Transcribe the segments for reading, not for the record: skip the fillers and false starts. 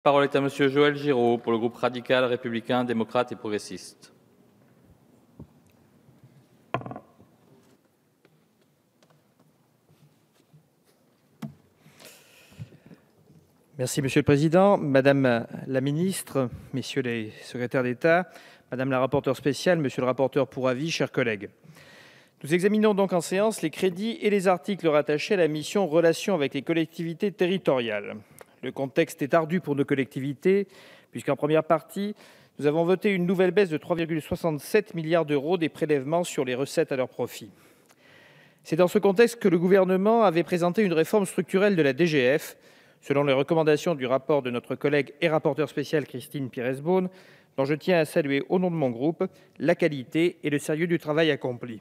La parole est à Monsieur Joël Giraud pour le groupe radical, républicain, démocrate et progressiste. Merci Monsieur le Président, Madame la Ministre, Messieurs les secrétaires d'État, Madame la rapporteure spéciale, Monsieur le rapporteur pour avis, chers collègues. Nous examinons donc en séance les crédits et les articles rattachés à la mission « Relations avec les collectivités territoriales ». Le contexte est ardu pour nos collectivités, puisqu'en première partie, nous avons voté une nouvelle baisse de 3,67 milliards d'euros des prélèvements sur les recettes à leur profit. C'est dans ce contexte que le gouvernement avait présenté une réforme structurelle de la DGF, selon les recommandations du rapport de notre collègue et rapporteure spéciale Christine Pires-Beaune, dont je tiens à saluer au nom de mon groupe la qualité et le sérieux du travail accompli.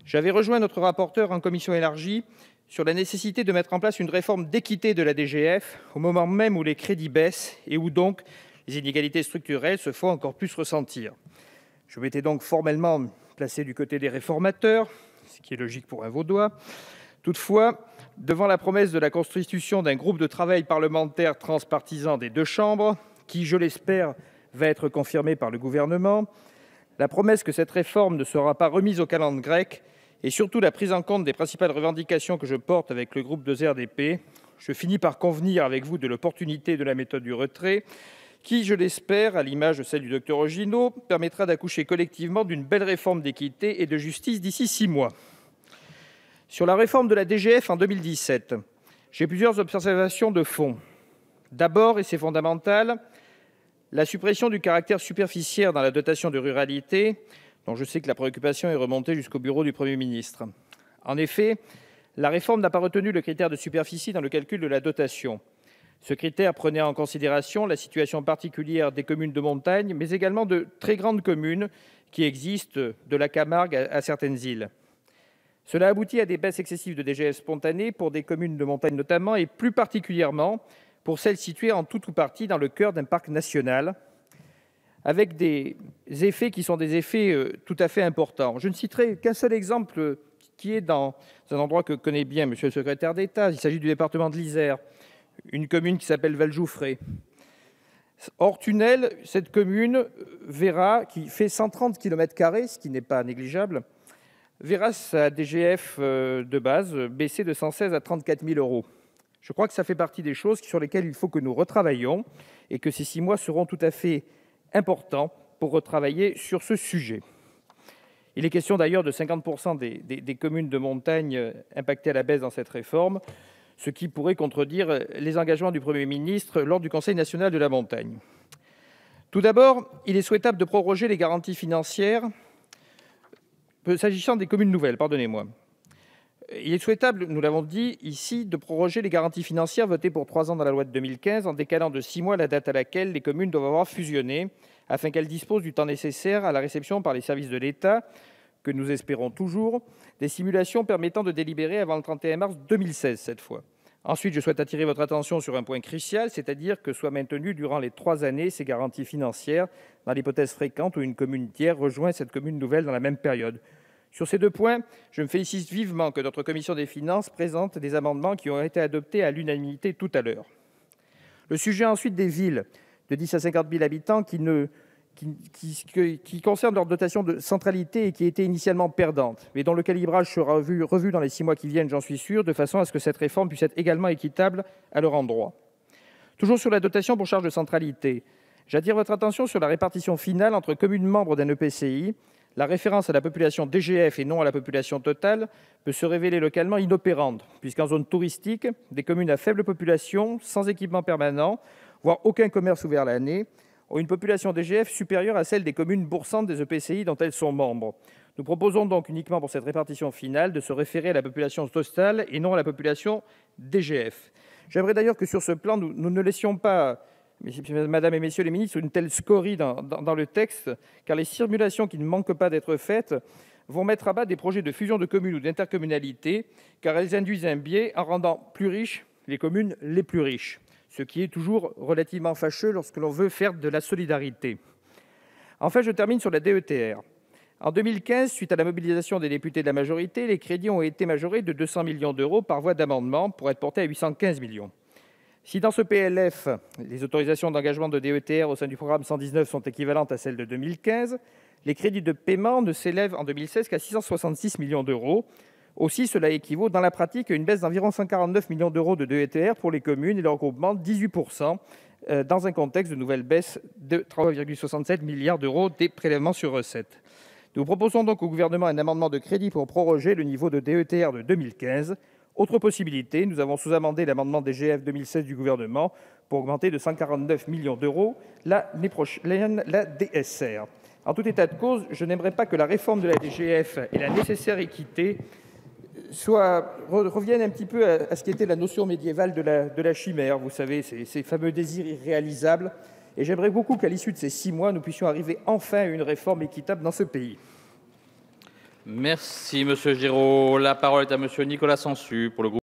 J'avais rejoint notre rapporteur en commission élargie sur la nécessité de mettre en place une réforme d'équité de la DGF au moment même où les crédits baissent et où donc les inégalités structurelles se font encore plus ressentir. Je m'étais donc formellement placé du côté des réformateurs, ce qui est logique pour un Vaudois. Toutefois, devant la promesse de la constitution d'un groupe de travail parlementaire transpartisan des deux chambres, qui, je l'espère, va être confirmé par le gouvernement, la promesse que cette réforme ne sera pas remise aux calendes grecques et surtout la prise en compte des principales revendications que je porte avec le groupe 2RDP, je finis par convenir avec vous de l'opportunité de la méthode du retrait qui, je l'espère, à l'image de celle du docteur Ogino, permettra d'accoucher collectivement d'une belle réforme d'équité et de justice d'ici 6 mois. Sur la réforme de la DGF en 2017, j'ai plusieurs observations de fond. D'abord, et c'est fondamental, la suppression du caractère superficiaire dans la dotation de ruralité, dont je sais que la préoccupation est remontée jusqu'au bureau du Premier ministre. En effet, la réforme n'a pas retenu le critère de superficie dans le calcul de la dotation. Ce critère prenait en considération la situation particulière des communes de montagne, mais également de très grandes communes qui existent de la Camargue à certaines îles. Cela aboutit à des baisses excessives de DGF spontanées pour des communes de montagne notamment, et plus particulièrement pour celles situées en tout ou partie dans le cœur d'un parc national, avec des effets qui sont des effets tout à fait importants. Je ne citerai qu'un seul exemple qui est dans un endroit que connaît bien Monsieur le secrétaire d'État. Il s'agit du département de l'Isère, une commune qui s'appelle Vallejouffré. Hors tunnel, cette commune verra, qui fait 130 km², ce qui n'est pas négligeable, verra sa DGF de base baisser de 116 à 34 000 euros. Je crois que ça fait partie des choses sur lesquelles il faut que nous retravaillions et que ces 6 mois seront tout à fait importants pour retravailler sur ce sujet. Il est question d'ailleurs de 50% des communes de montagne impactées à la baisse dans cette réforme, ce qui pourrait contredire les engagements du Premier ministre lors du Conseil national de la montagne. Tout d'abord, il est souhaitable de proroger les garanties financières s'agissant des communes nouvelles, Il est souhaitable, nous l'avons dit ici, de proroger les garanties financières votées pour 3 ans dans la loi de 2015 en décalant de 6 mois la date à laquelle les communes doivent avoir fusionné afin qu'elles disposent du temps nécessaire à la réception par les services de l'État, que nous espérons toujours, des simulations permettant de délibérer avant le 31 mars 2016 cette fois. Ensuite, je souhaite attirer votre attention sur un point crucial, c'est-à-dire que soient maintenues durant les 3 années ces garanties financières dans l'hypothèse fréquente où une commune tiers rejoint cette commune nouvelle dans la même période. Sur ces 2 points, je me félicite vivement que notre commission des finances présente des amendements qui ont été adoptés à l'unanimité tout à l'heure. Le sujet ensuite des villes de 10 à 50 000 habitants qui concernent leur dotation de centralité et qui étaient initialement perdantes, mais dont le calibrage sera revu dans les 6 mois qui viennent, j'en suis sûr, de façon à ce que cette réforme puisse être également équitable à leur endroit. Toujours sur la dotation pour charge de centralité, j'attire votre attention sur la répartition finale entre communes membres d'un EPCI. La référence à la population DGF et non à la population totale peut se révéler localement inopérante, puisqu'en zone touristique, des communes à faible population, sans équipement permanent, voire aucun commerce ouvert l'année, ont une population DGF supérieure à celle des communes boursantes des EPCI dont elles sont membres. Nous proposons donc uniquement pour cette répartition finale de se référer à la population totale et non à la population DGF. J'aimerais d'ailleurs que sur ce plan, nous ne laissions pas, Madame et Messieurs les ministres, une telle scorie dans le texte, car les simulations qui ne manquent pas d'être faites vont mettre à bas des projets de fusion de communes ou d'intercommunalité, car elles induisent un biais en rendant plus riches les communes les plus riches, ce qui est toujours relativement fâcheux lorsque l'on veut faire de la solidarité. Enfin, je termine sur la DETR. En 2015, suite à la mobilisation des députés de la majorité, les crédits ont été majorés de 200 millions d'euros par voie d'amendement pour être portés à 815 millions. Si dans ce PLF, les autorisations d'engagement de DETR au sein du programme 119 sont équivalentes à celles de 2015, les crédits de paiement ne s'élèvent en 2016 qu'à 666 millions d'euros. Aussi, cela équivaut dans la pratique à une baisse d'environ 149 millions d'euros de DETR pour les communes et leurs groupements, 18%, dans un contexte de nouvelle baisse de 3,67 milliards d'euros des prélèvements sur recettes. Nous proposons donc au Gouvernement un amendement de crédit pour proroger le niveau de DETR de 2015. Autre possibilité, nous avons sous-amendé l'amendement DGF 2016 du Gouvernement pour augmenter de 149 millions d'euros l'année prochaine la DSR. En tout état de cause, je n'aimerais pas que la réforme de la DGF et la nécessaire équité reviennent un petit peu à ce qu'était la notion médiévale de la chimère, vous savez, ces fameux désirs irréalisables. Et j'aimerais beaucoup qu'à l'issue de ces 6 mois, nous puissions arriver enfin à une réforme équitable dans ce pays. Merci, Monsieur Giraud. La parole est à Monsieur Nicolas Sansu pour le groupe